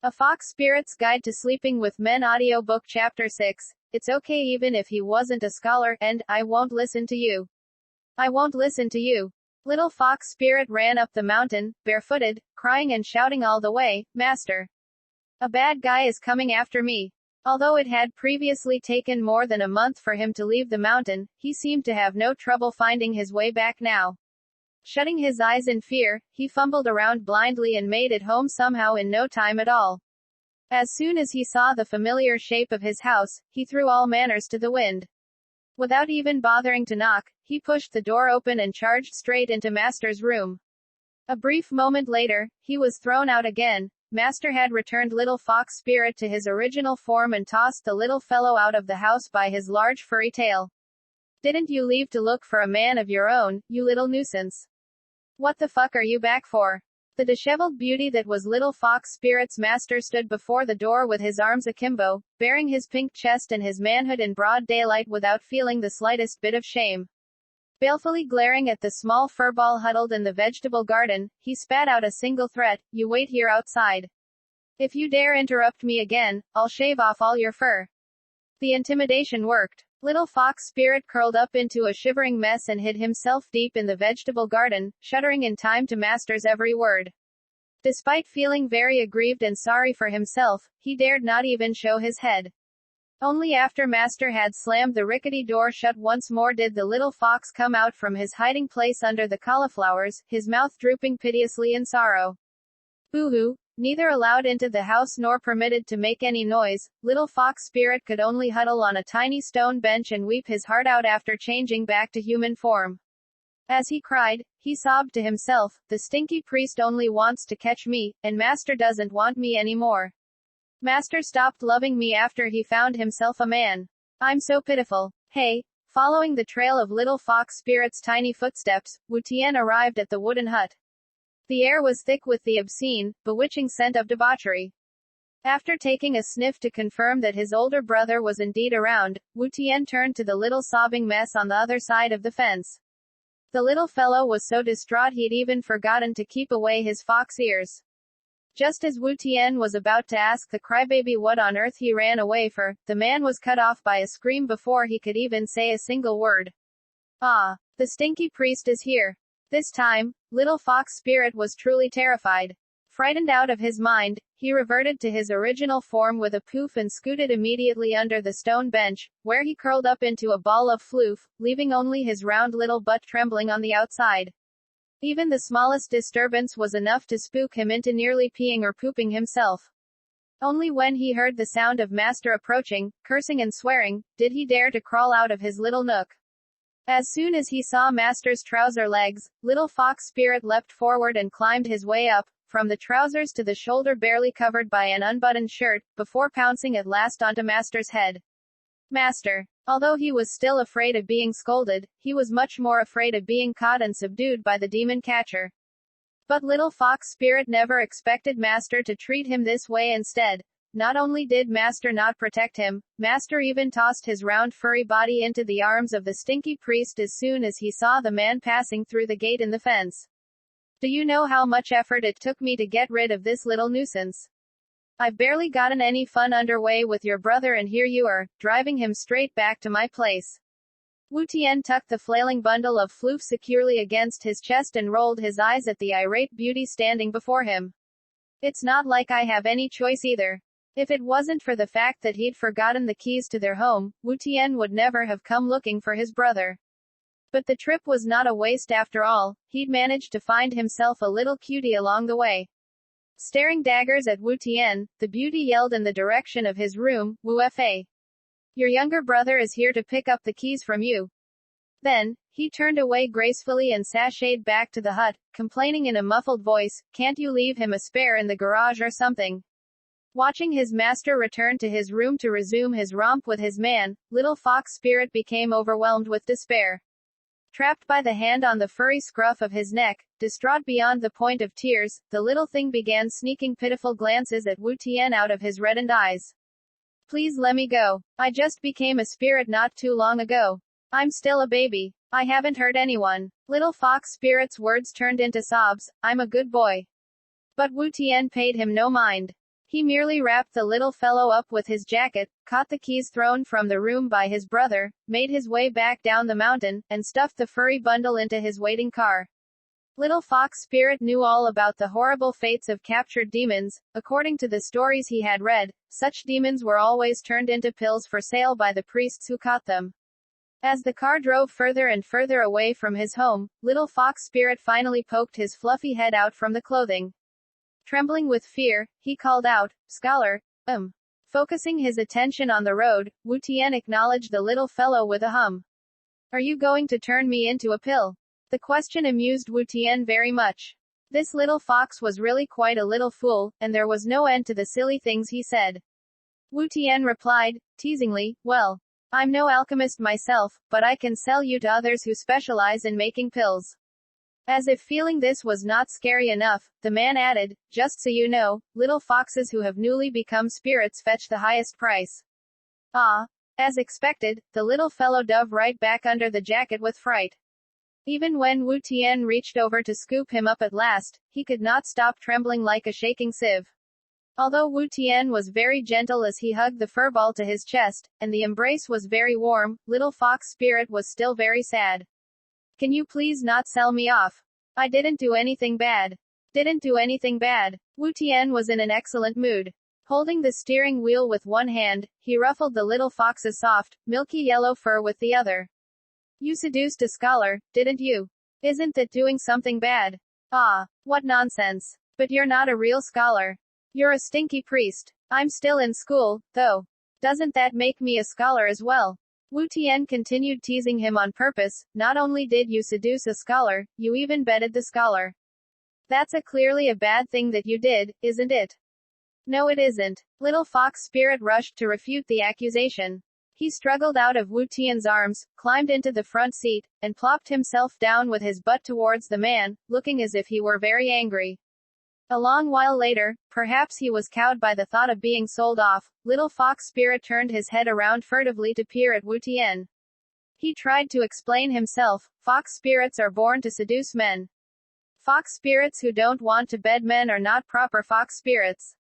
A Fox Spirit's Guide to Sleeping with Men Audiobook Chapter 6. It's okay even if he wasn't a scholar, and I won't listen to you. I won't listen to you. Little Fox Spirit ran up the mountain, barefooted, crying and shouting all the way, Master. A bad guy is coming after me. Although it had previously taken more than a month for him to leave the mountain, he seemed to have no trouble finding his way back now. Shutting his eyes in fear, he fumbled around blindly and made it home somehow in no time at all. As soon as he saw the familiar shape of his house, he threw all manners to the wind. Without even bothering to knock, he pushed the door open and charged straight into Master's room. A brief moment later, he was thrown out again. Master had returned Little Fox Spirit to his original form and tossed the little fellow out of the house by his large furry tail. Didn't you leave to look for a man of your own, you little nuisance? What the fuck are you back for? The disheveled beauty that was Little Fox Spirit's master stood before the door with his arms akimbo, baring his pink chest and his manhood in broad daylight without feeling the slightest bit of shame. Balefully glaring at the small furball huddled in the vegetable garden, he spat out a single threat, you wait here outside. If you dare interrupt me again, I'll shave off all your fur. The intimidation worked. Little Fox Spirit curled up into a shivering mess and hid himself deep in the vegetable garden, shuddering in time to Master's every word. Despite feeling very aggrieved and sorry for himself, he dared not even show his head. Only after Master had slammed the rickety door shut once more did the little fox come out from his hiding place under the cauliflowers, his mouth drooping piteously in sorrow. Boo-hoo. Neither allowed into the house nor permitted to make any noise, Little Fox Spirit could only huddle on a tiny stone bench and weep his heart out after changing back to human form. As he cried, he sobbed to himself, the stinky priest only wants to catch me, and Master doesn't want me anymore. Master stopped loving me after he found himself a man. I'm so pitiful. Hey. Following the trail of Little Fox Spirit's tiny footsteps, Wu Tian arrived at the wooden hut. The air was thick with the obscene, bewitching scent of debauchery. After taking a sniff to confirm that his older brother was indeed around, Wu Tian turned to the little sobbing mess on the other side of the fence. The little fellow was so distraught he'd even forgotten to keep away his fox ears. Just as Wu Tian was about to ask the crybaby what on earth he ran away for, the man was cut off by a scream before he could even say a single word. Ah, the stinky priest is here. This time, Little Fox Spirit was truly terrified. Frightened out of his mind, he reverted to his original form with a poof and scooted immediately under the stone bench, where he curled up into a ball of floof, leaving only his round little butt trembling on the outside. Even the smallest disturbance was enough to spook him into nearly peeing or pooping himself. Only when he heard the sound of Master approaching, cursing and swearing, did he dare to crawl out of his little nook. As soon as he saw Master's trouser legs, Little Fox Spirit leapt forward and climbed his way up, from the trousers to the shoulder barely covered by an unbuttoned shirt, before pouncing at last onto Master's head. Master. Although he was still afraid of being scolded, he was much more afraid of being caught and subdued by the demon catcher. But Little Fox Spirit never expected Master to treat him this way instead. Not only did Master not protect him, Master even tossed his round furry body into the arms of the stinky priest as soon as he saw the man passing through the gate in the fence. Do you know how much effort it took me to get rid of this little nuisance? I've barely gotten any fun underway with your brother and here you are, driving him straight back to my place. Wu Tian tucked the flailing bundle of floof securely against his chest and rolled his eyes at the irate beauty standing before him. It's not like I have any choice either. If it wasn't for the fact that he'd forgotten the keys to their home, Wu Tian would never have come looking for his brother. But the trip was not a waste after all, he'd managed to find himself a little cutie along the way. Staring daggers at Wu Tian, the beauty yelled in the direction of his room, Wu Fa. Your younger brother is here to pick up the keys from you. Then, he turned away gracefully and sashayed back to the hut, complaining in a muffled voice, can't you leave him a spare in the garage or something? Watching his master return to his room to resume his romp with his man, Little Fox Spirit became overwhelmed with despair. Trapped by the hand on the furry scruff of his neck, distraught beyond the point of tears, the little thing began sneaking pitiful glances at Wu Tian out of his reddened eyes. Please let me go. I just became a spirit not too long ago. I'm still a baby. I haven't hurt anyone. Little Fox Spirit's words turned into sobs, I'm a good boy. But Wu Tian paid him no mind. He merely wrapped the little fellow up with his jacket, caught the keys thrown from the room by his brother, made his way back down the mountain, and stuffed the furry bundle into his waiting car. Little Fox Spirit knew all about the horrible fates of captured demons. According to the stories he had read, such demons were always turned into pills for sale by the priests who caught them. As the car drove further and further away from his home, Little Fox Spirit finally poked his fluffy head out from the clothing. Trembling with fear, he called out, "Scholar." Focusing his attention on the road, Wu Tian acknowledged the little fellow with a hum. "Are you going to turn me into a pill?" The question amused Wu Tian very much. This little fox was really quite a little fool, and there was no end to the silly things he said. Wu Tian replied, teasingly, "Well, I'm no alchemist myself, but I can sell you to others who specialize in making pills." As if feeling this was not scary enough, the man added, "Just so you know, little foxes who have newly become spirits fetch the highest price." Ah. As expected, the little fellow dove right back under the jacket with fright. Even when Wu Tian reached over to scoop him up at last, he could not stop trembling like a shaking sieve. Although Wu Tian was very gentle as he hugged the furball to his chest, and the embrace was very warm, Little Fox Spirit was still very sad. "Can you please not sell me off? I didn't do anything bad." Didn't do anything bad. Wu Tian was in an excellent mood. Holding the steering wheel with one hand, he ruffled the little fox's soft, milky yellow fur with the other. "You seduced a scholar, didn't you? Isn't that doing something bad?" "Ah, what nonsense. But you're not a real scholar. You're a stinky priest. I'm still in school, though. Doesn't that make me a scholar as well?" Wu Tian continued teasing him on purpose. "Not only did you seduce a scholar, you even bedded the scholar. That's clearly a bad thing that you did, isn't it?" "No, it isn't." Little Fox Spirit rushed to refute the accusation. He struggled out of Wu Tian's arms, climbed into the front seat, and plopped himself down with his butt towards the man, looking as if he were very angry. A long while later, perhaps he was cowed by the thought of being sold off, Little Fox Spirit turned his head around furtively to peer at Wu Tian. He tried to explain himself. Fox spirits are born to seduce men. Fox spirits who don't want to bed men are not proper fox spirits.